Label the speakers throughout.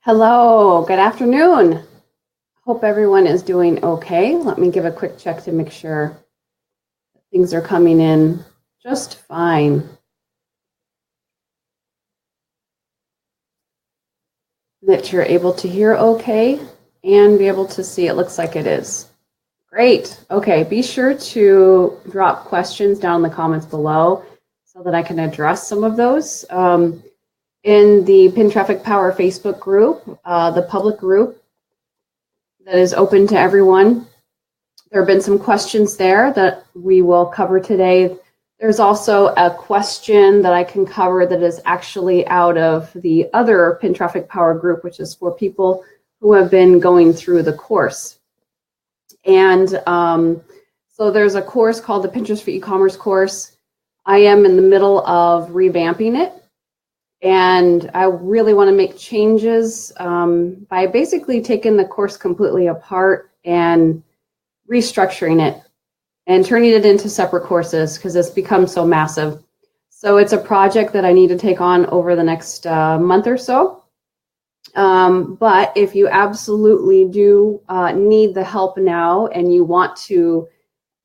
Speaker 1: Hello, good afternoon. Hope everyone is doing okay. Let me give a quick check to make sure things are coming in just fine. That you're able to hear okay and be able to see. It looks like it is. Great. Okay, be sure to drop questions down in the comments below so that I can address some of those. In the Pin Traffic Power Facebook group, the public group that is open to everyone, there have been some questions there that we will cover today. There's also a question that I can cover that is actually out of the other Pin Traffic Power group, which is for people who have been going through the course. And so there's a course called the Pinterest for E-commerce course. I am in the middle of revamping it. And I really want to make changes by basically taking the course completely apart and restructuring it and turning it into separate courses because it's become so massive. So it's a project that I need to take on over the next month or so. But if you absolutely do need the help now and you want to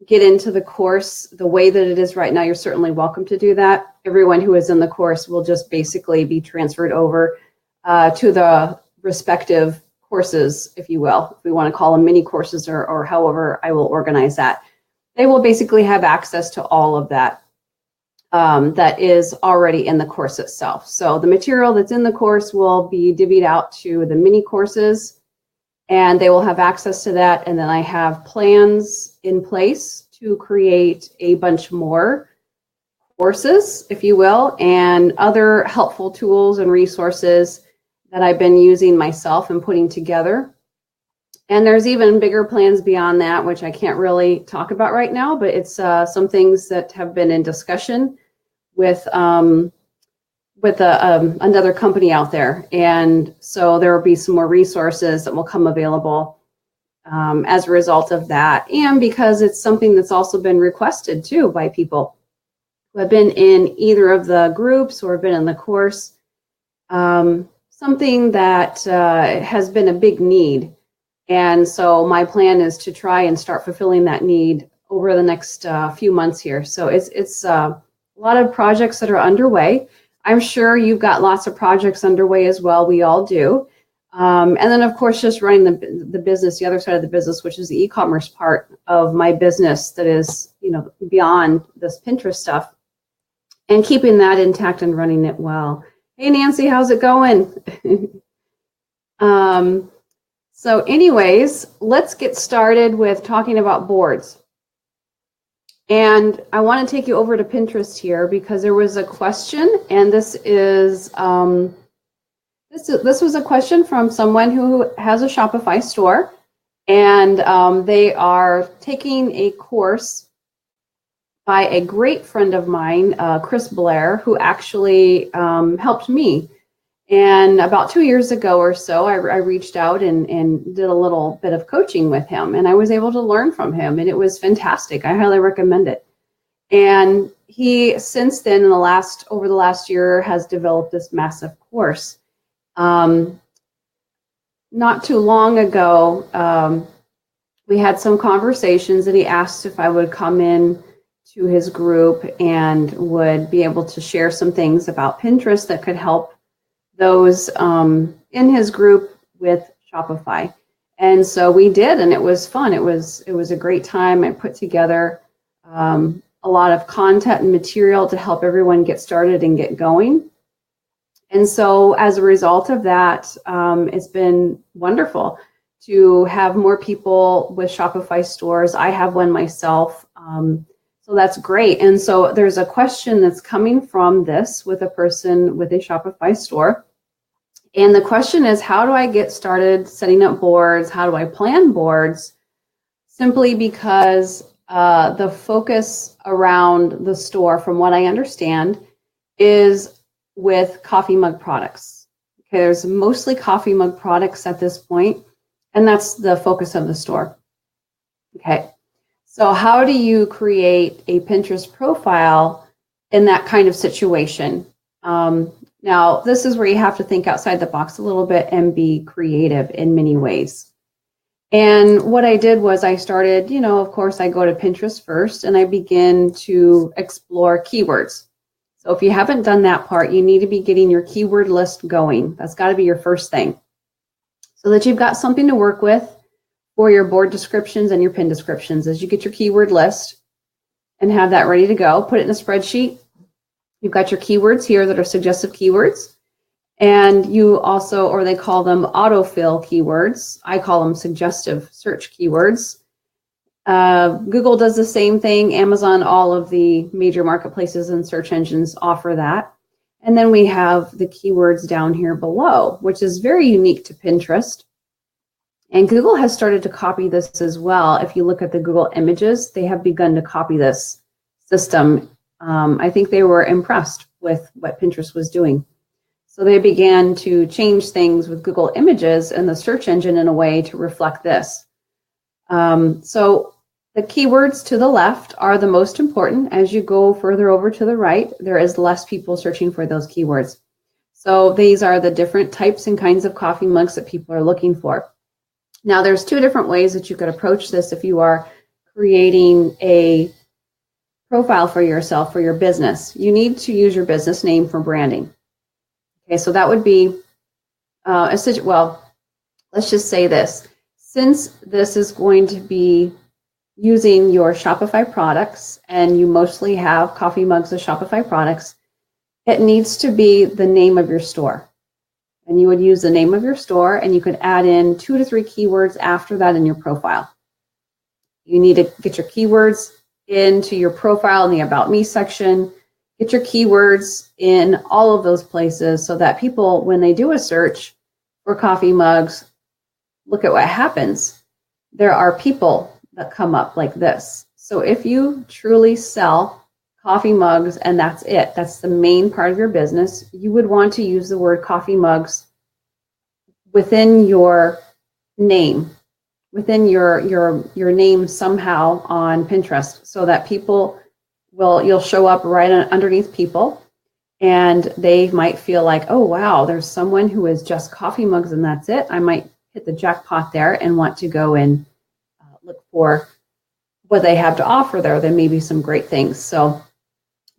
Speaker 1: get into the course the way that it is right now, you're certainly welcome to do that. Everyone who is in the course will just basically be transferred over to the respective courses, if you will, if we want to call them mini courses or however I will organize that. They will basically have access to all of that that is already in the course itself. So the material that's in the course will be divvied out to the mini courses and they will have access to that. And then I have plans in place to create a bunch more courses, if you will, and other helpful tools and resources that I've been using myself and putting together. And there's even bigger plans beyond that, which I can't really talk about right now, but it's some things that have been in discussion with another company out there. And so there will be some more resources that will come available as a result of that. And because it's something that's also been requested too by people who have been in either of the groups or have been in the course, something that has been a big need. And so my plan is to try and start fulfilling that need over the next few months here. So it's a lot of projects that are underway. I'm sure you've got lots of projects underway as well. We all do. And then, of course, just running the business, the other side of the business, which is the e-commerce part of my business that is, beyond this Pinterest stuff, and keeping that intact and running it well. Hey, Nancy, how's it going? So anyways, let's get started with talking about boards. And I want to take you over to Pinterest here because there was a question, and this is this was a question from someone who has a Shopify store, and they are taking a course by a great friend of mine, Chris Blair, who actually helped me. And about 2 years ago or so, I reached out and did a little bit of coaching with him, and I was able to learn from him, and it was fantastic. I highly recommend it. And he, since then, over the last year, has developed this massive course. Not too long ago, we had some conversations, and he asked if I would come in to his group and would be able to share some things about Pinterest that could help those in his group with Shopify. And so we did, and it was fun. It was a great time. I put together a lot of content and material to help everyone get started and get going. And so as a result of that, it's been wonderful to have more people with Shopify stores. I have one myself. So that's great. And so there's a question that's coming from this with a person with a Shopify store. And the question is, how do I get started setting up boards? How do I plan boards? Simply because the focus around the store, from what I understand, is with coffee mug products. Okay, there's mostly coffee mug products at this point, and that's the focus of the store. Okay, so how do you create a Pinterest profile in that kind of situation? Now, this is where you have to think outside the box a little bit and be creative in many ways. And what I did was I started, of course, I go to Pinterest first and I begin to explore keywords. So if you haven't done that part, you need to be getting your keyword list going. That's got to be your first thing, so that you've got something to work with for your board descriptions and your pin descriptions. As you get your keyword list and have that ready to go, put it in a spreadsheet. You've got your keywords here that are suggestive keywords. And you also, or they call them autofill keywords. I call them suggestive search keywords. Google does the same thing. Amazon, all of the major marketplaces and search engines offer that. And then we have the keywords down here below, which is very unique to Pinterest. And Google has started to copy this as well. If you look at the Google images, they have begun to copy this system. I think they were impressed with what Pinterest was doing. So they began to change things with Google Images and the search engine in a way to reflect this. So the keywords to the left are the most important. As you go further over to the right, there is less people searching for those keywords. So these are the different types and kinds of coffee mugs that people are looking for. Now, there's two different ways that you could approach this if you are creating a profile for yourself, for your business. You need to use your business name for branding. Okay, so that would be, well, let's just say this. Since this is going to be using your Shopify products, and you mostly have coffee mugs as Shopify products, it needs to be the name of your store. And you would use the name of your store, and you could add in 2 to 3 keywords after that in your profile. You need to get your keywords into your profile in the About Me section. Get your keywords in all of those places so that people, when they do a search for coffee mugs, look at what happens. There are people that come up like this. So if you truly sell coffee mugs and that's it, that's the main part of your business, you would want to use the word coffee mugs within your name, within your name somehow on Pinterest, so that people you'll show up right underneath people, and they might feel like, oh wow, there's someone who is just coffee mugs and that's it. I might hit the jackpot there and want to go and look for what they have to offer there. There may be some great things. So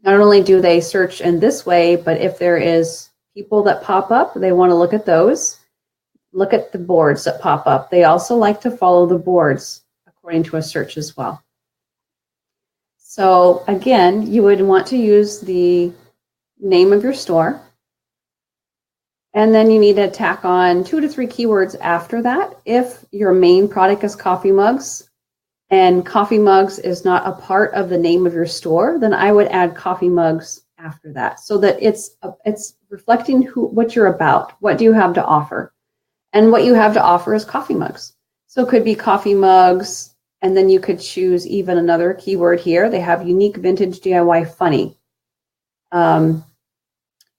Speaker 1: not only do they search in this way, but if there is people that pop up, they want to look at those. Look at the boards that pop up. They also like to follow the boards according to a search as well. So again, you would want to use the name of your store. And then you need to tack on 2 to 3 keywords after that. If your main product is coffee mugs and coffee mugs is not a part of the name of your store, then I would add coffee mugs after that, so that it's reflecting what you're about. What do you have to offer? And what you have to offer is coffee mugs. So it could be coffee mugs, and then you could choose even another keyword here. They have unique vintage DIY funny.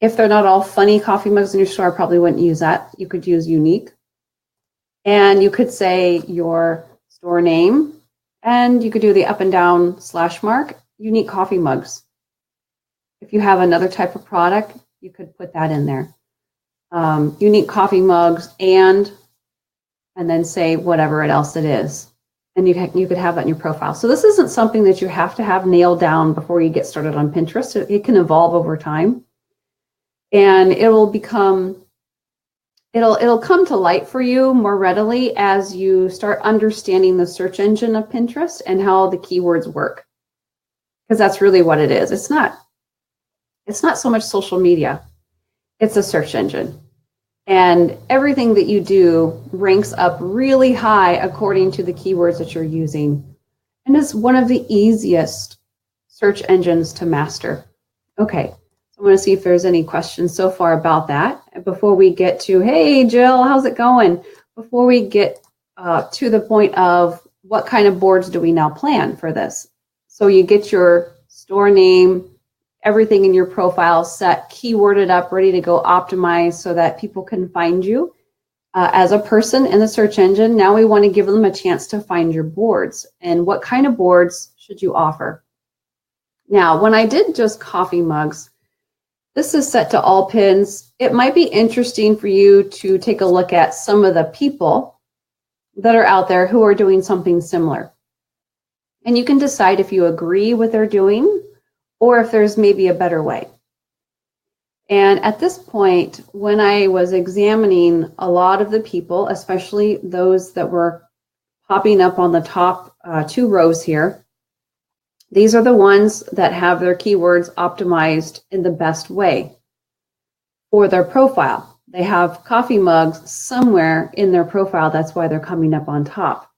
Speaker 1: If they're not all funny coffee mugs in your store, I probably wouldn't use that. You could use unique. And you could say your store name, and you could do the up and down / mark, unique coffee mugs. If you have another type of product, you could put that in there. Unique coffee mugs, and then say whatever else it is. And you could have that in your profile. So this isn't something that you have to have nailed down before you get started on Pinterest. It can evolve over time. And it'll come to light for you more readily as you start understanding the search engine of Pinterest and how the keywords work. Because that's really what it is. It's not so much social media. It's a search engine. And everything that you do ranks up really high according to the keywords that you're using. And it's one of the easiest search engines to master. Okay. I want to see if there's any questions so far about that. Before we get to, hey, Jill, how's it going? Before we get to the point of what kind of boards do we now plan for this? So you get your store name, everything in your profile set, keyworded up, ready to go optimize so that people can find you as a person in the search engine. Now we want to give them a chance to find your boards. And what kind of boards should you offer? Now, when I did just coffee mugs, This is set to all pins. It might be interesting for you to take a look at some of the people that are out there who are doing something similar. And you can decide if you agree with what they're doing or if there's maybe a better way. And at this point, when I was examining a lot of the people, especially those that were popping up on the top 2 rows here, these are the ones that have their keywords optimized in the best way for their profile. They have coffee mugs somewhere in their profile. That's why they're coming up on top.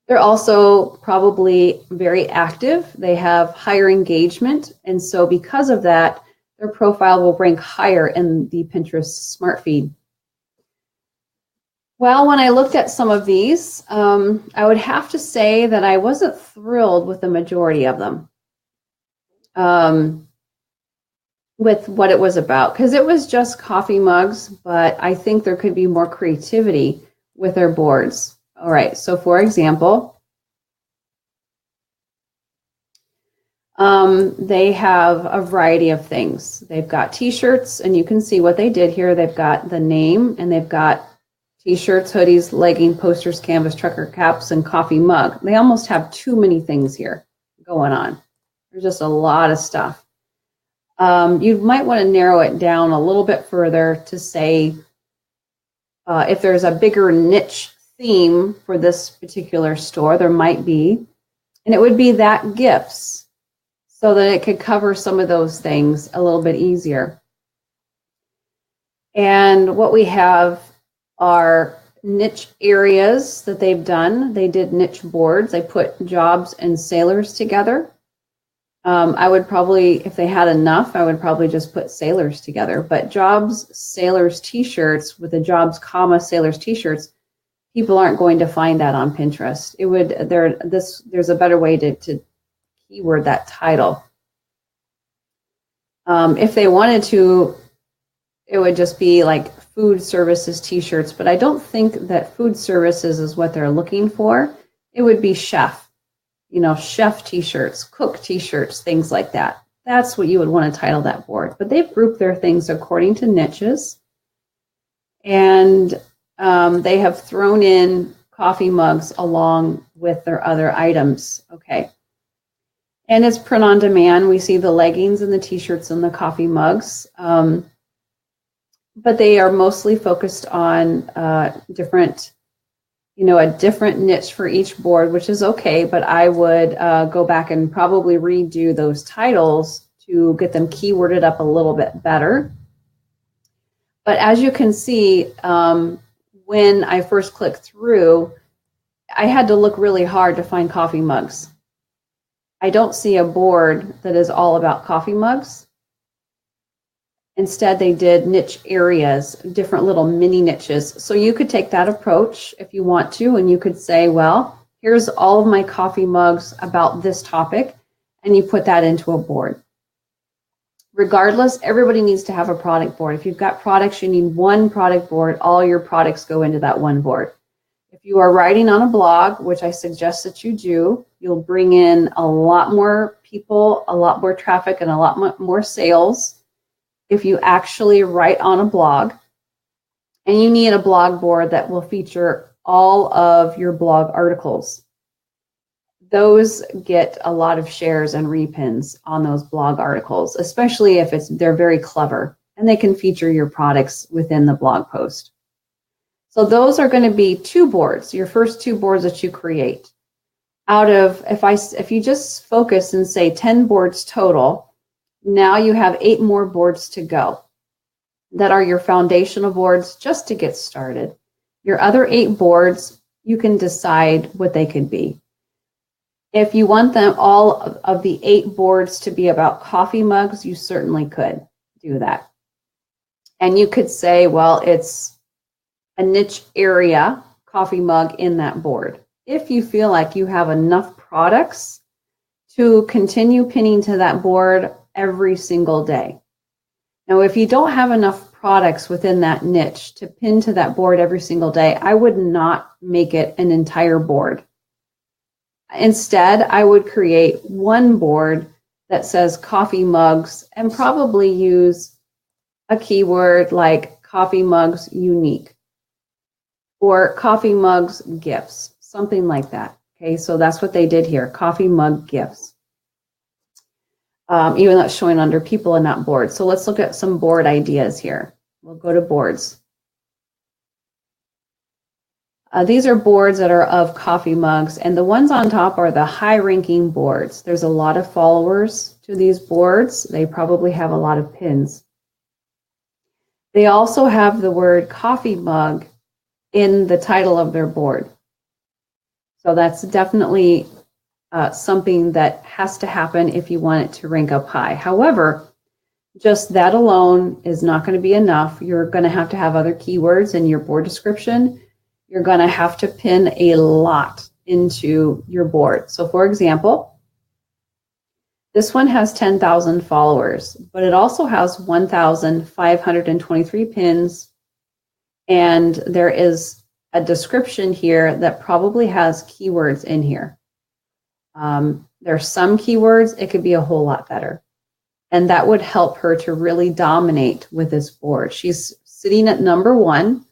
Speaker 1: They're also probably very active. They have higher engagement. And so because of that, their profile will rank higher in the Pinterest Smart Feed. Well, when I looked at some of these, I would have to say that I wasn't thrilled with the majority of them, with what it was about, because it was just coffee mugs, but I think there could be more creativity with their boards. All right, so for example, they have a variety of things. They've got t-shirts, and you can see what they did here. They've got the name, and they've got t-shirts, hoodies, legging, posters, canvas, trucker caps, and coffee mug. They almost have too many things here going on. There's just a lot of stuff. You might want to narrow it down a little bit further to say if there's a bigger niche theme for this particular store, there might be, and it would be that gifts, so that it could cover some of those things a little bit easier. And what we have are niche areas that they've done. They did niche boards. They put jobs and sailors together. I would probably, if they had enough, I would probably just put sailors together. But jobs, sailors, t-shirts with the jobs, comma, sailors, t-shirts, people aren't going to find that on Pinterest. It would there's a better way to keyword that title. If they wanted to, it would just be like food services t-shirts, but I don't think that food services is what they're looking for. It would be chef, chef t-shirts, cook t-shirts, things like that. That's what you would want to title that board. But they've grouped their things according to niches, and they have thrown in coffee mugs along with their other items. Okay. And it's print on demand. We see the leggings and the t-shirts and the coffee mugs. But they are mostly focused on a different niche for each board, which is okay, but I would go back and probably redo those titles to get them keyworded up a little bit better. But as you can see, when I first clicked through, I had to look really hard to find coffee mugs. I don't see a board that is all about coffee mugs. Instead, they did niche areas, different little mini niches. So you could take that approach if you want to, and you could say, well, here's all of my coffee mugs about this topic, and you put that into a board. Regardless, everybody needs to have a product board. If you've got products, you need one product board. All your products go into that one board. If you are writing on a blog, which I suggest that you do, you'll bring in a lot more people, a lot more traffic, and a lot more sales if you actually write on a blog. And you need a blog board that will feature all of your blog articles. Those get a lot of shares and repins on those blog articles, especially if they're very clever and they can feature your products within the blog post. So those are going to be 2 boards, your first 2 boards that you create. Out of, if you just focus and say 10 boards total, now you have 8 more boards to go that are your foundational boards just to get started. Your other 8 boards, you can decide what they could be. If you want them all of the 8 boards to be about coffee mugs, you certainly could do that. And you could say, well, it's a niche area coffee mug in that board. If you feel like you have enough products to continue pinning to that board every single day. Now, if you don't have enough products within that niche to pin to that board every single day, I would not make it an entire board. Instead, I would create one board that says coffee mugs and probably use a keyword like coffee mugs unique or coffee mugs gifts, something like that. Okay, so that's what they did here, coffee mug gifts. Even though it's showing under people and not boards. So let's look at some board ideas here. We'll go to boards. These are boards that are of coffee mugs, and the ones on top are the high-ranking boards. There's a lot of followers to these boards. They probably have a lot of pins. They also have the word coffee mug in the title of their board. So that's definitely something that has to happen if you want it to rank up high. However, just that alone is not going to be enough. You're going to have other keywords in your board description. You're going to have to pin a lot into your board. So for example, this one has 10,000 followers, but it also has 1,523 pins. And there is a description here that probably has keywords in here. There's some keywords, it could be a whole lot better. And that would help her to really dominate with this board. She's sitting at number 1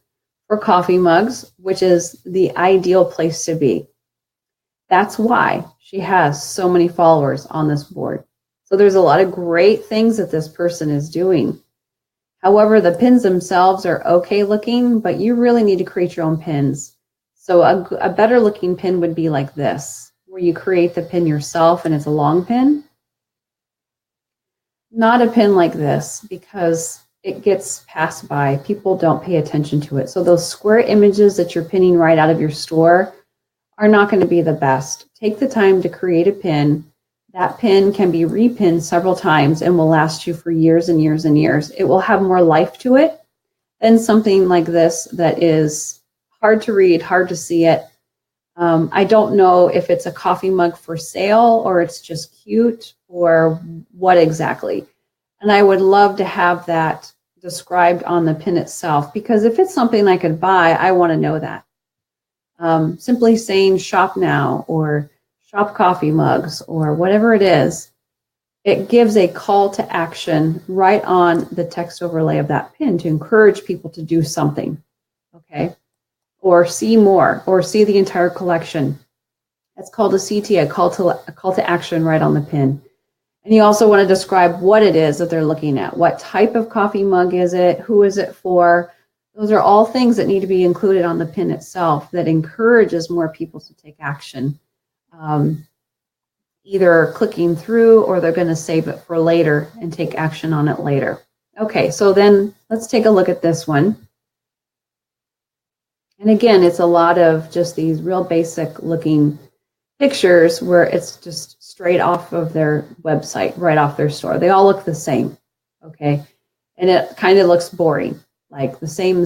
Speaker 1: for coffee mugs, which is the ideal place to be. That's why she has so many followers on this board. So there's a lot of great things that this person is doing. However, the pins themselves are okay looking, but you really need to create your own pins. So a better looking pin would be like this, where you create the pin yourself and it's a long pin. Not a pin like this, because it gets passed by. People don't pay attention to it. So those square images that you're pinning right out of your store are not going to be the best. Take the time to create a pin. That pin can be repinned several times and will last you for years and years and years. It will have more life to it than something like this that is hard to read, hard to see it. I don't know if it's a coffee mug for sale or it's just cute or what exactly. And I would love to have that described on the pin itself, because if it's something I could buy, I want to know that. Simply saying shop now or shop coffee mugs or whatever it is, it gives a call to action right on the text overlay of that pin to encourage people to do something, okay? Or see more, or see the entire collection. That's called a CT, a call to action right on the pin. And you also want to describe what it is that they're looking at. What type of coffee mug is it? Who is it for? Those are all things that need to be included on the pin itself that encourages more people to take action. Either clicking through or they're going to save it for later and take action on it later. Okay, so then let's take a look at this one. And again, it's a lot of just these real basic looking pictures where it's just straight off of their website, right off their store. They all look the same, okay? And it kind of looks boring, like the same.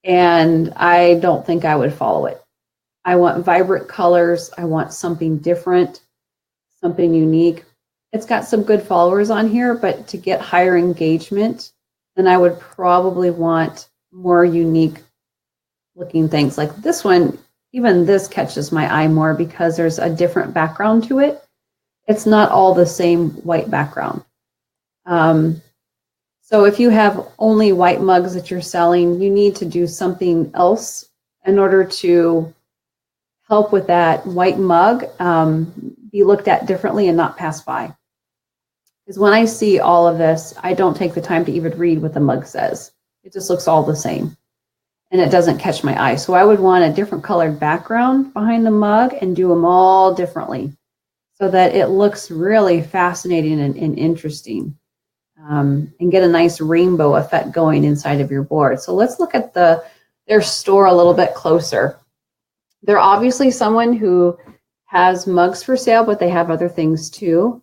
Speaker 1: And I don't think I would follow it. I want vibrant colors. I want something different, something unique. It's got some good followers on here, but to get higher engagement, then I would probably want more unique looking things. Like this one, even this catches my eye more because there's a different background to it. It's not all the same white background. So if you have only white mugs that you're selling, you need to do something else in order to help with that white mug be looked at differently and not pass by. Because when I see all of this, I don't take the time to even read what the mug says. It just looks all the same and it doesn't catch my eye. So I would want a different colored background behind the mug and do them all differently so that it looks really fascinating and interesting, and get a nice rainbow effect going inside of your board. So let's look at their store a little bit closer. They're obviously someone who has mugs for sale, but they have other things too.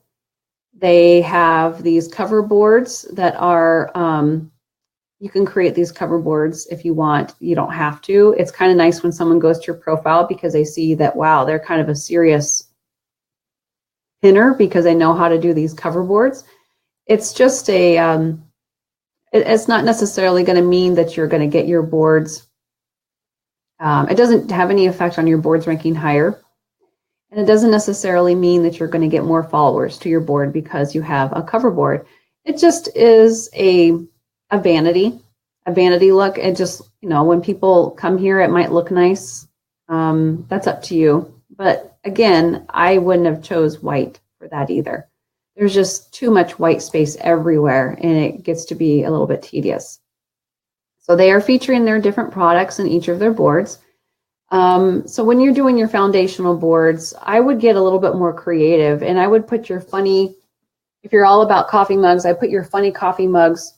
Speaker 1: They have these cover boards that are, you can create these cover boards if you want. You don't have to. It's kind of nice when someone goes to your profile because they see that, wow, they're kind of a serious pinner because they know how to do these cover boards. It's just it's not necessarily going to mean that you're going to get your boards. It doesn't have any effect on your boards ranking higher. And it doesn't necessarily mean that you're going to get more followers to your board because you have a cover board. It just is a vanity look. It just, when people come here, it might look nice. That's up to you. But again, I wouldn't have chose white for that either. There's just too much white space everywhere, and it gets to be a little bit tedious. So they are featuring their different products in each of their boards. So when you're doing your foundational boards, I would get a little bit more creative, and I would put your funny, if you're all about coffee mugs, I put your funny coffee mugs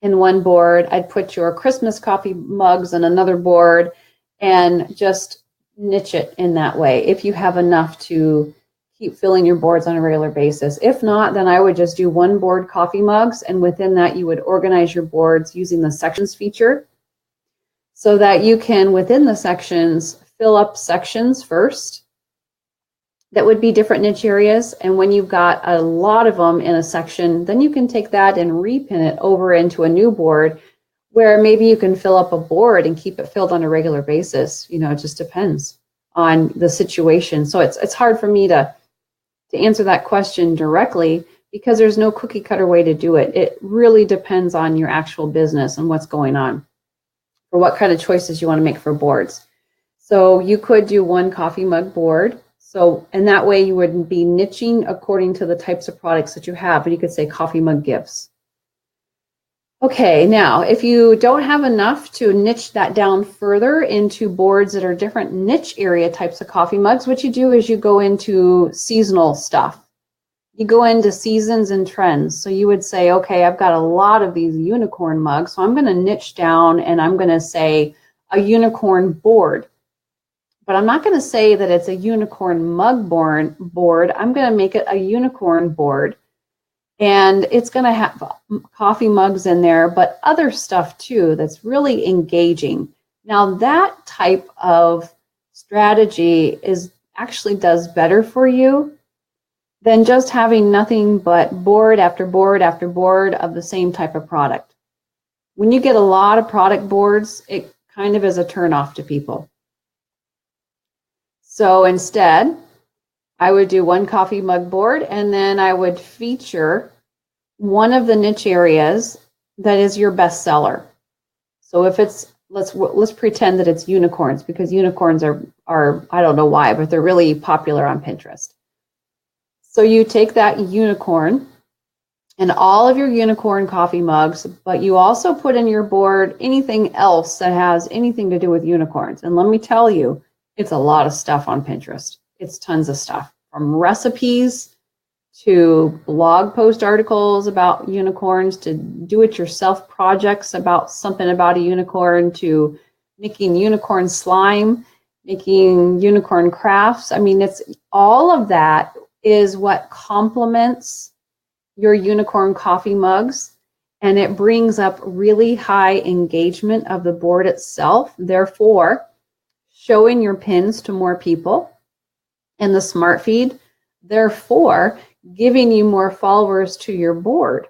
Speaker 1: in one board. I'd put your Christmas coffee mugs in another board, and just niche it in that way if you have enough to keep filling your boards on a regular basis. If not, then I would just do one board coffee mugs, and within that you would organize your boards using the sections feature so that you can, within the sections, fill up sections first that would be different niche areas. And when you've got a lot of them in a section, then you can take that and repin it over into a new board where maybe you can fill up a board and keep it filled on a regular basis. It just depends on the situation. So it's hard for me to answer that question directly because there's no cookie cutter way to do it. It really depends on your actual business and what's going on, or what kind of choices you want to make for boards. So you could do one coffee mug board. And that way you would be niching according to the types of products that you have, but you could say coffee mug gifts. Okay, now if you don't have enough to niche that down further into boards that are different niche area types of coffee mugs, what you do is you go into seasonal stuff. You go into seasons and trends. So you would say, okay, I've got a lot of these unicorn mugs, so I'm going to niche down and I'm going to say a unicorn board. But I'm not going to say that it's a unicorn mug board. I'm going to make it a unicorn board. And it's going to have coffee mugs in there, but other stuff too that's really engaging. Now that type of strategy actually does better for you than just having nothing but board after board after board of the same type of product. When you get a lot of product boards, it kind of is a turnoff to people. So instead, I would do one coffee mug board, and then I would feature one of the niche areas that is your best seller. So if it's, let's pretend that it's unicorns, because unicorns are I don't know why, but they're really popular on Pinterest. So you take that unicorn and all of your unicorn coffee mugs, but you also put in your board anything else that has anything to do with unicorns. And let me tell you, it's a lot of stuff on Pinterest. It's tons of stuff, from recipes to blog post articles about unicorns, to do-it-yourself projects about something about a unicorn, to making unicorn slime, making unicorn crafts. I mean, it's all of that is what complements your unicorn coffee mugs, and it brings up really high engagement of the board itself, therefore showing your pins to more people in the smart feed, therefore giving you more followers to your board.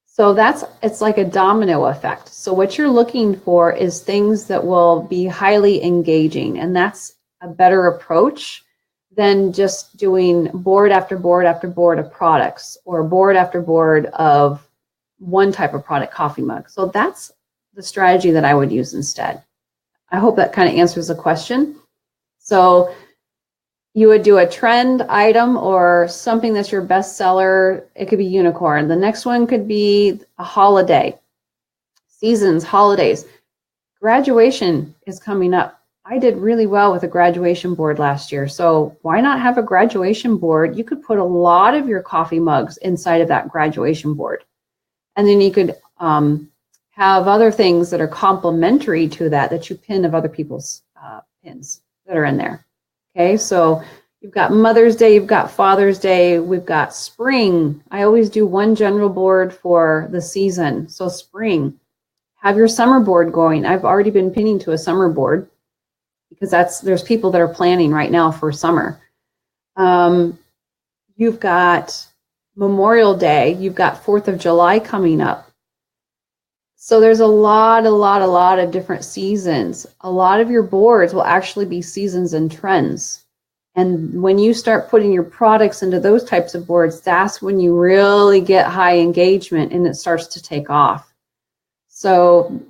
Speaker 1: So it's like a domino effect. So what you're looking for is things that will be highly engaging, and that's a better approach than just doing board after board after board of products, or board after board of one type of product coffee mug. So that's the strategy that I would use instead. I hope that kind of answers the question. So you would do a trend item or something that's your best seller. It could be unicorn. The next one could be a holiday, seasons, holidays. Graduation is coming up. I did really well with a graduation board last year. So why not have a graduation board? You could put a lot of your coffee mugs inside of that graduation board. And then you could have other things that are complementary to that you pin of other people's pins that are in there. Okay, so you've got Mother's Day, you've got Father's Day, we've got spring. I always do one general board for the season. So spring, have your summer board going. I've already been pinning to a summer board because there's people that are planning right now for summer. You've got Memorial Day, you've got 4th of July coming up. So there's a lot of different seasons. A lot of your boards will actually be seasons and trends. And when you start putting your products into those types of boards, that's when you really get high engagement and it starts to take off. So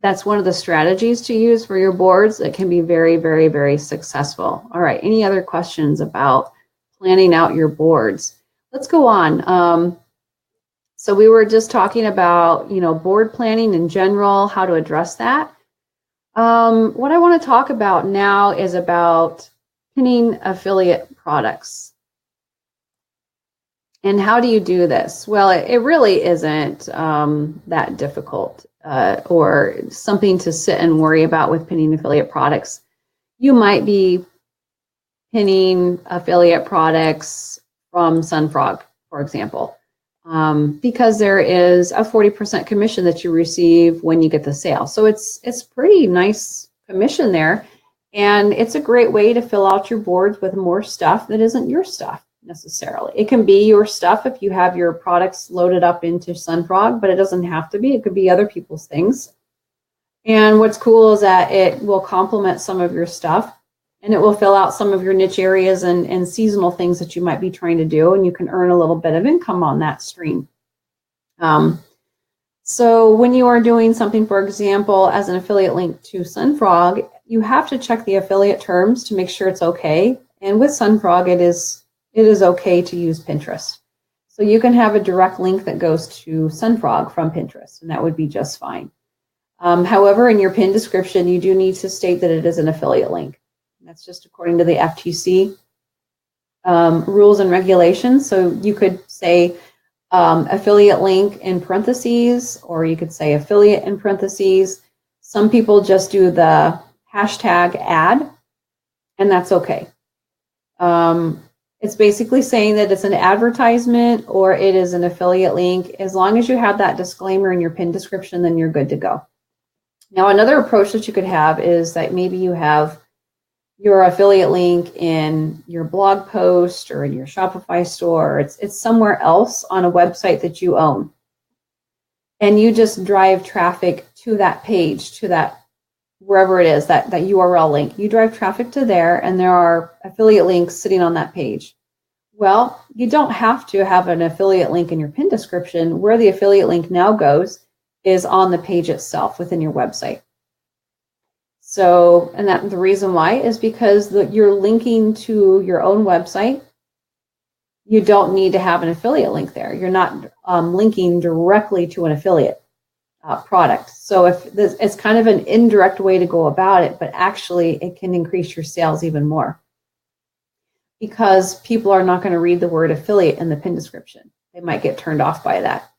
Speaker 1: that's one of the strategies to use for your boards that can be very, very, very successful. All right, any other questions about planning out your boards? Let's go on. So we were just talking about, board planning in general, how to address that. What I want to talk about now is about pinning affiliate products. And how do you do this? Well, it really isn't that difficult or something to sit and worry about with pinning affiliate products. You might be pinning affiliate products from Sunfrog, for example, because there is a 40% commission that you receive when you get the sale. So it's pretty nice commission there. And it's a great way to fill out your boards with more stuff that isn't your stuff necessarily. It can be your stuff if you have your products loaded up into Sunfrog, but it doesn't have to be. It could be other people's things. And what's cool is that it will complement some of your stuff and it will fill out some of your niche areas and seasonal things that you might be trying to do, and you can earn a little bit of income on that stream. So when you are doing something, for example, as an affiliate link to Sunfrog, you have to check the affiliate terms to make sure it's okay. And with Sunfrog, it is okay to use Pinterest. So you can have a direct link that goes to Sunfrog from Pinterest, and that would be just fine. However, in your pin description, you do need to state that it is an affiliate link. That's just according to the FTC rules and regulations. So you could say affiliate link in parentheses, or you could say affiliate in parentheses. Some people just do the hashtag ad, and that's okay. It's basically saying that it's an advertisement or it is an affiliate link. As long as you have that disclaimer in your pin description, then you're good to go. Now, another approach that you could have is that maybe you have your affiliate link in your blog post or in your Shopify store. It's somewhere else on a website that you own. And you just drive traffic to that page, to that, wherever it is, that URL link. You drive traffic to there, and there are affiliate links sitting on that page. Well, you don't have to have an affiliate link in your pin description. Where the affiliate link now goes is on the page itself within your website. So, and that the reason why is because you're linking to your own website. You don't need to have an affiliate link there. You're not linking directly to an affiliate product. So it's kind of an indirect way to go about it, but actually it can increase your sales even more because people are not going to read the word affiliate in the pin description. They might get turned off by that.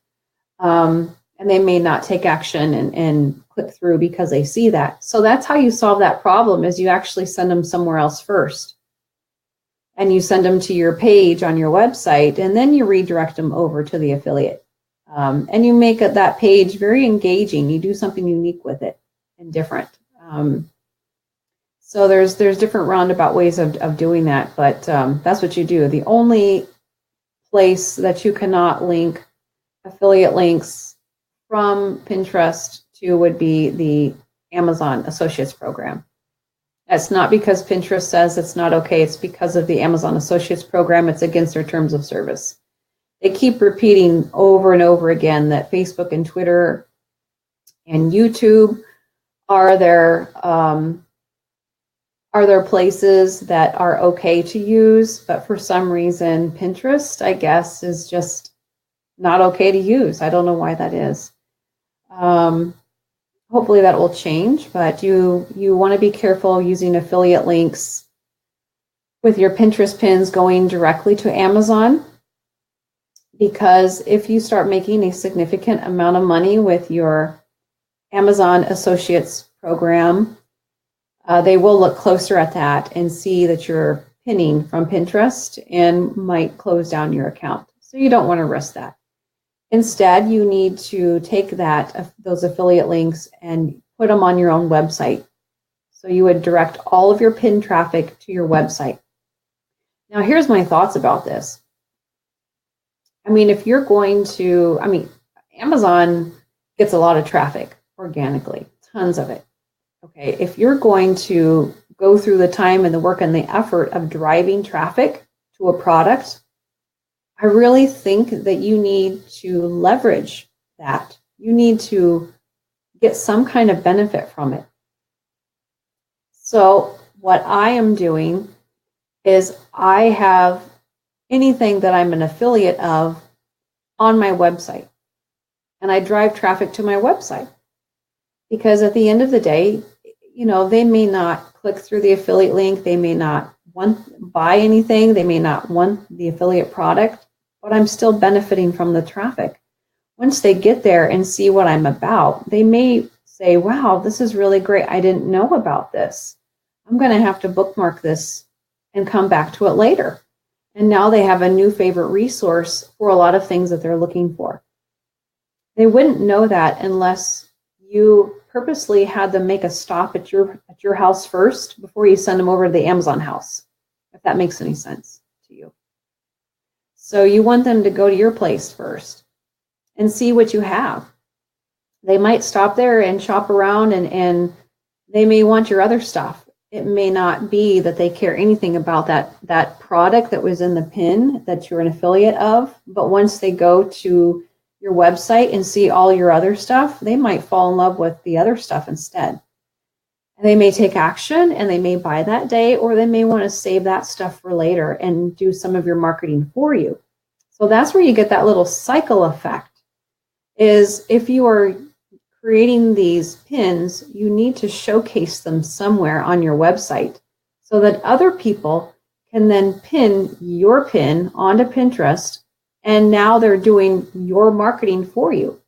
Speaker 1: And they may not take action and click through because they see that. So that's how you solve that problem, is you actually send them somewhere else first. And you send them to your page on your website, and then you redirect them over to the affiliate. And you make that page very engaging. You do something unique with it and different. So there's different roundabout ways of doing that, but that's what you do. The only place that you cannot link affiliate links from Pinterest to would be the Amazon Associates program. That's not because Pinterest says it's not okay. It's because of the Amazon Associates program. It's against their terms of service. They keep repeating over and over again that Facebook and Twitter and YouTube are their places that are okay to use, but for some reason Pinterest, I guess, is just not okay to use. I don't know why that is. Hopefully that will change, but you want to be careful using affiliate links with your Pinterest pins going directly to Amazon, because if you start making a significant amount of money with your Amazon Associates program, they will look closer at that and see that you're pinning from Pinterest and might close down your account. So you don't want to risk that. Instead, you need to take those affiliate links and put them on your own website. So you would direct all of your pin traffic to your website. Now, here's my thoughts about this. I mean, if you're going to, Amazon gets a lot of traffic organically, tons of it. Okay, if you're going to go through the time and the work and the effort of driving traffic to a product, I really think that you need to leverage that. You need to get some kind of benefit from it. So what I am doing is I have anything that I'm an affiliate of on my website. And I drive traffic to my website. Because at the end of the day, you know, they may not click through the affiliate link. They may not want buy anything. They may not want the affiliate product, but I'm still benefiting from the traffic. Once they get there and see what I'm about, they may say, wow, this is really great. I didn't know about this. I'm going to have to bookmark this and come back to it later. And now they have a new favorite resource for a lot of things that they're looking for. They wouldn't know that unless you purposely had them make a stop at your house first before you send them over to the Amazon house, if that makes any sense to you. So you want them to go to your place first and see what you have. They might stop there and shop around, and they may want your other stuff. It may not be that they care anything about that product that was in the pin that you're an affiliate of, but once they go to your website and see all your other stuff, they might fall in love with the other stuff instead. And they may take action and they may buy that day, or they may want to save that stuff for later and do some of your marketing for you. So that's where you get that little cycle effect. Is if you are creating these pins, you need to showcase them somewhere on your website so that other people can then pin your pin onto Pinterest, and now they're doing your marketing for you.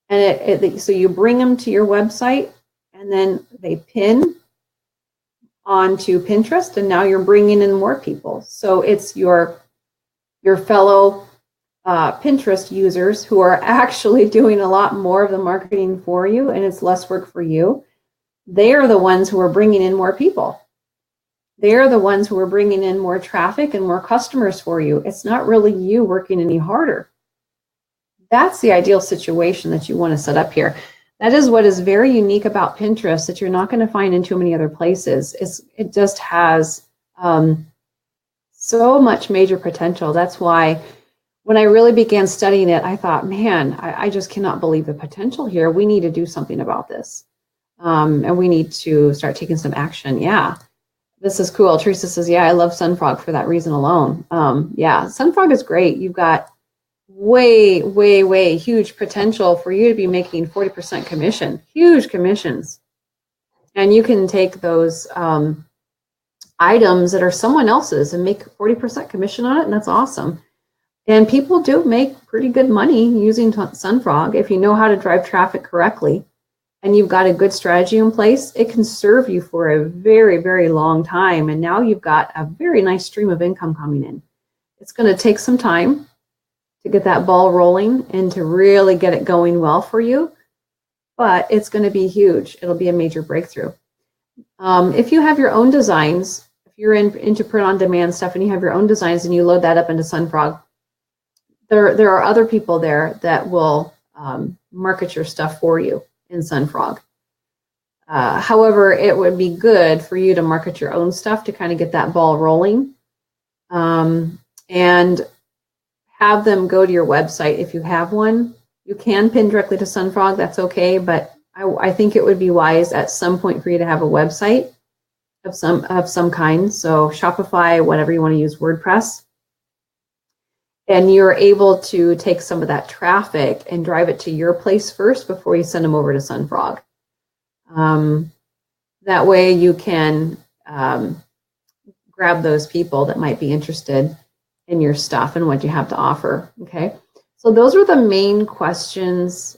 Speaker 1: And so you bring them to your website, and then they pin onto Pinterest, and now you're bringing in more people. So it's your fellow Pinterest users who are actually doing a lot more of the marketing for you, and it's less work for you. They are the ones who are bringing in more people. They are the ones who are bringing in more traffic and more customers for you. It's not really you working any harder. That's the ideal situation that you want to set up here. That is what is very unique about Pinterest that you're not going to find in too many other places. It just has so much major potential. That's why when I really began studying it, I thought, man, I just cannot believe the potential here. We need to do something about this. And we need to start taking some action. Yeah, this is cool. Teresa says, yeah, I love Sunfrog for that reason alone. Yeah, Sunfrog is great. You've got way huge potential for you to be making 40% commission, huge commissions. And you can take those items that are someone else's and make 40% commission on it, and that's awesome. And people do make pretty good money using Sunfrog. If you know how to drive traffic correctly and you've got a good strategy in place, it can serve you for a very long time. And now you've got a very nice stream of income coming in. It's going to take some time to get that ball rolling and to really get it going well for you, but it's going to be huge. It'll be a major breakthrough. If you have your own designs, if you're into print on demand stuff and you have your own designs and you load that up into Sunfrog, there are other people there that will market your stuff for you in Sunfrog. However, it would be good for you to market your own stuff to kind of get that ball rolling, and have them go to your website if you have one. You can pin directly to Sunfrog, that's okay, but I think it would be wise at some point for you to have a website of some kind. So Shopify, whatever you want to use, WordPress. And you're able to take some of that traffic and drive it to your place first before you send them over to Sunfrog. That way you can grab those people that might be interested in your stuff and what you have to offer. Okay, so those are the main questions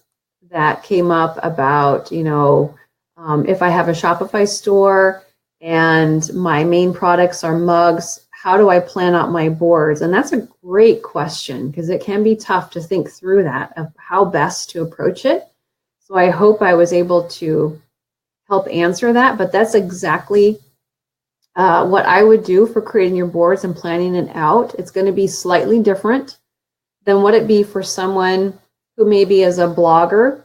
Speaker 1: that came up about, if I have a Shopify store and my main products are mugs, how do I plan out my boards? And that's a great question because it can be tough to think through that of how best to approach it. So I hope I was able to help answer that, but that's exactly what I would do for creating your boards and planning it out. It's going to be slightly different than what it be for someone who maybe is a blogger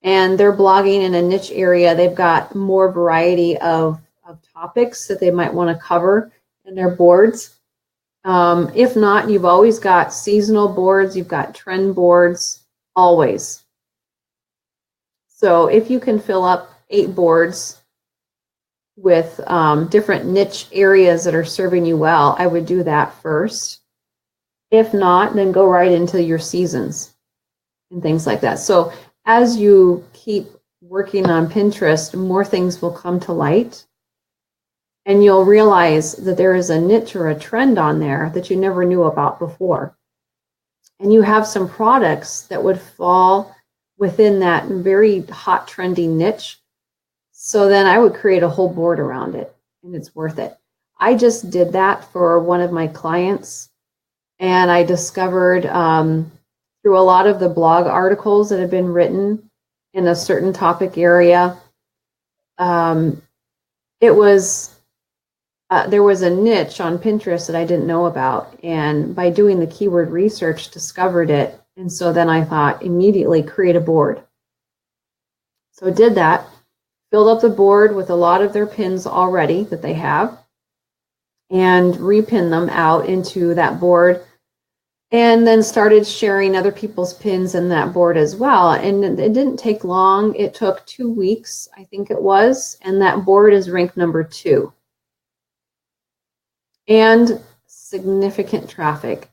Speaker 2: and they're blogging in a niche area. They've got more variety of topics that they might want to cover in their boards. If not, you've always got seasonal boards, you've got trend boards, always. So if you can fill up 8 boards with different niche areas that are serving you well, I would do that first. If not, then go right into your seasons and things like that. So as you keep working on Pinterest, more things will come to light. And you'll realize that there is a niche or a trend on there that you never knew about before. And you have some products that would fall within that very hot, trendy niche. So then I would create a whole board around it, and it's worth it. I just did that for one of my clients, and I discovered through a lot of the blog articles that have been written in a certain topic area, there was a niche on Pinterest that I didn't know about, and by doing the keyword research, discovered it. And so then I thought, immediately create a board. So I did that, filled up the board with a lot of their pins already that they have, and repin them out into that board, and then started sharing other people's pins in that board as well. And it didn't take long. It took 2 weeks, I think it was, and that board is ranked number 2. And significant traffic.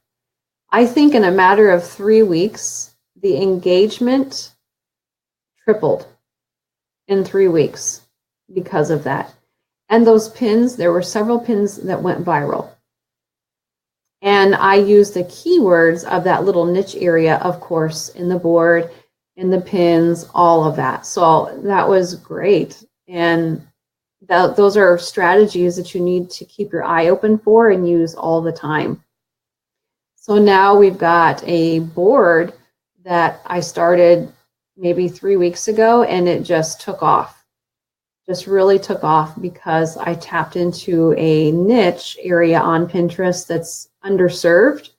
Speaker 2: I think in a matter of 3 weeks, the engagement tripled in 3 weeks because of that. And those pins, there were several pins that went viral. And I used the keywords of that little niche area, of course, in the board, in the pins, all of that. So that was great. And those are strategies that you need to keep your eye open for and use all the time. So now we've got a board that I started maybe 3 weeks ago, and it just took off. Just really took off because I tapped into a niche area on Pinterest that's underserved.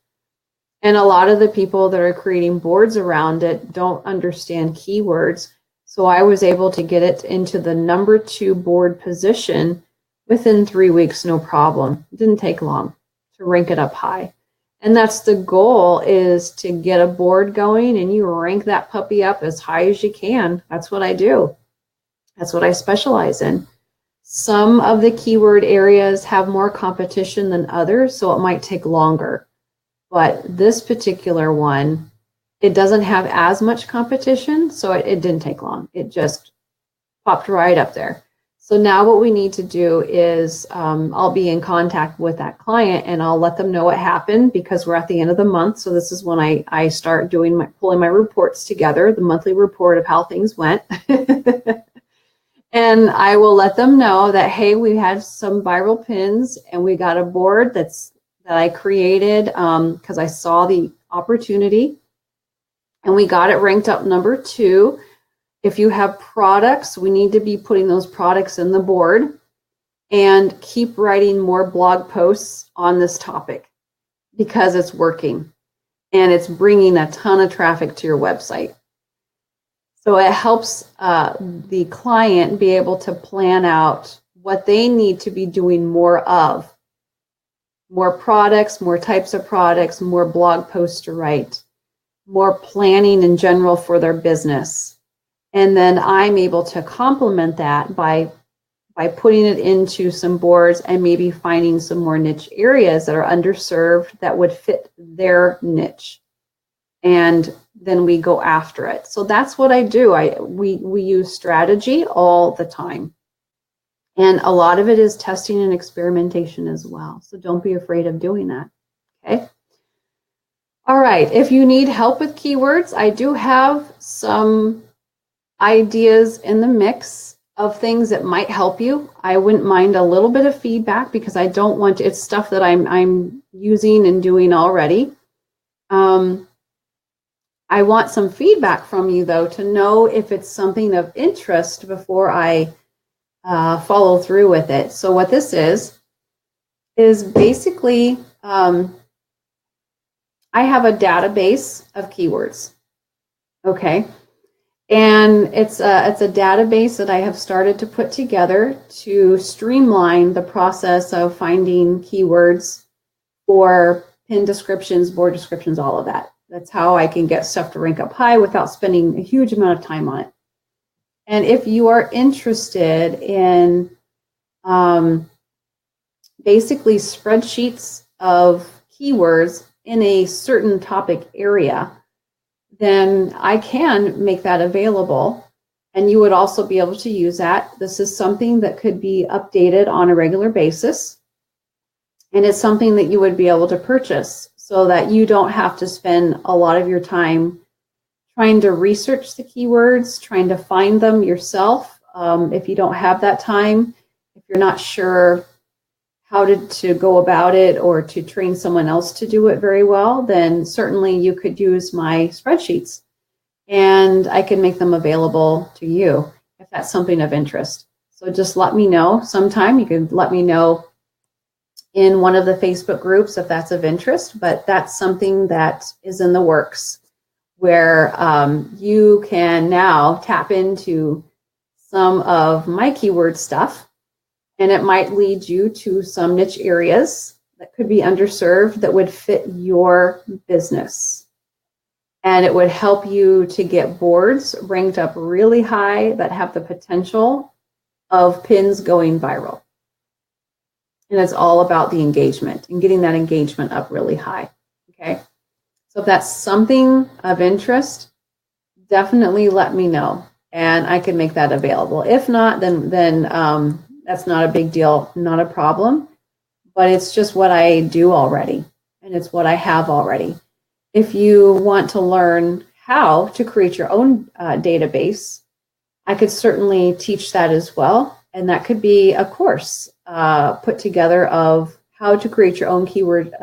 Speaker 2: And a lot of the people that are creating boards around it don't understand keywords. So I was able to get it into the number 2 board position within 3 weeks, no problem. It didn't take long to rank it up high. And that's the goal, is to get a board going and you rank that puppy up as high as you can. That's what I do. That's what I specialize in. Some of the keyword areas have more competition than others, so it might take longer. But this particular one, it doesn't have as much competition, so it didn't take long. It just popped right up there. So now what we need to do is I'll be in contact with that client and I'll let them know what happened, because we're at the end of the month. So this is when I start pulling my reports together, the monthly report of how things went. And I will let them know that, hey, we had some viral pins and we got a board that I created because I saw the opportunity. And we got it ranked up number 2. If you have products, we need to be putting those products in the board, and keep writing more blog posts on this topic because it's working and it's bringing a ton of traffic to your website. So it helps the client be able to plan out what they need to be doing more of. More products, more types of products, more blog posts to write, more planning in general for their business. And then I'm able to complement that by putting it into some boards and maybe finding some more niche areas that are underserved that would fit their niche. And then we go after it. So that's what I do. We use strategy all the time. And a lot of it is testing and experimentation as well. So don't be afraid of doing that. Okay. All right. If you need help with keywords, I do have some ideas in the mix of things that might help you. I wouldn't mind a little bit of feedback, because I don't want to, it's stuff that I'm using and doing already. I want some feedback from you, though, to know if it's something of interest before I follow through with it. So what this is basically, I have a database of keywords. Okay.
Speaker 1: And it's a database that I have started to put together to streamline the process of finding keywords for pin descriptions, board descriptions, all of that. That's how I can get stuff to rank up high without spending a huge amount of time on it. And if you are interested in basically spreadsheets of keywords in a certain topic area, then I can make that available. And you would also be able to use that. This is something that could be updated on a regular basis. And it's something that you would be able to purchase so that you don't have to spend a lot of your time trying to research the keywords, trying to find them yourself. If you don't have that time, if you're not sure how to go about it or to train someone else to do it very well, then certainly you could use my spreadsheets and I can make them available to you if that's something of interest. So just let me know sometime. You can let me know in one of the Facebook groups if that's of interest, but that's something that is in the works where you can now tap into some of my keyword stuff, and it might lead you to some niche areas that could be underserved that would fit your business. And it would help you to get boards ranked up really high that have the potential of pins going viral. And it's all about the engagement and getting that engagement up really high. Okay. So if that's something of interest, definitely let me know and I can make that available. If not, then that's not a big deal, not a problem, but it's just what I do already and it's what I have already. If you want to learn how to create your own database, I could certainly teach that as well. And that could be a course put together of how to create your own keyword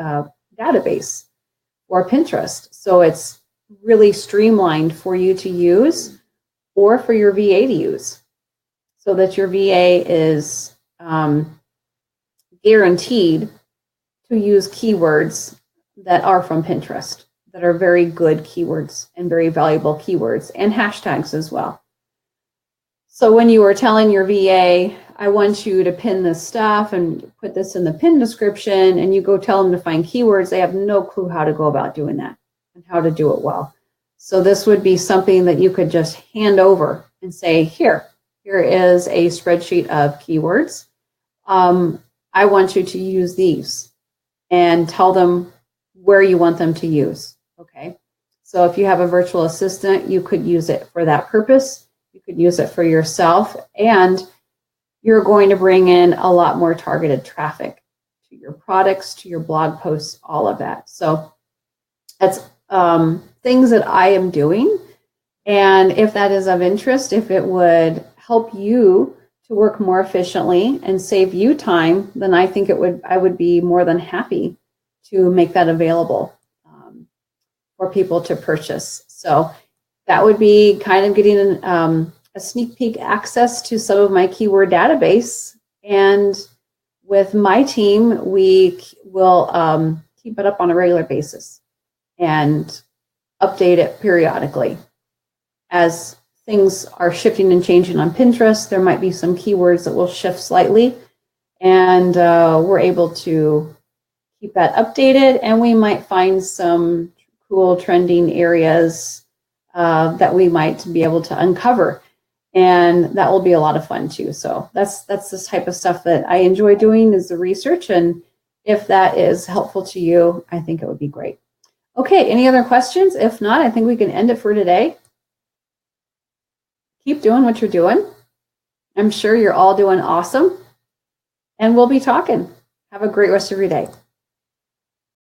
Speaker 1: database or Pinterest. So it's really streamlined for you to use or for your VA to use so that your VA is guaranteed to use keywords that are from Pinterest, that are very good keywords and very valuable keywords and hashtags as well. So when you are telling your VA, I want you to pin this stuff and put this in the pin description, and you go tell them to find keywords, they have no clue how to go about doing that and how to do it well. So this would be something that you could just hand over and say, here is a spreadsheet of keywords. I want you to use these and tell them where you want them to use. Okay. So if you have a virtual assistant, you could use it for that purpose. You could use it for yourself, and you're going to bring in a lot more targeted traffic to your products, to your blog posts, all of that. So that's things that I am doing. And if that is of interest, if it would help you to work more efficiently and save you time, then I think I would be more than happy to make that available for people to purchase. So that would be kind of getting a sneak peek access to some of my keyword database. And with my team, we will keep it up on a regular basis and update it periodically. As things are shifting and changing on Pinterest, there might be some keywords that will shift slightly, and we're able to keep that updated, and we might find some cool trending areas that we might be able to uncover, and that will be a lot of fun too. So that's this type of stuff that I enjoy doing, is the research, and if that is helpful to you, I think it would be great. Okay, any other questions? If not, I think we can end it for today. Keep doing what you're doing. I'm sure you're all doing awesome, and we'll be talking. Have a great rest of your day.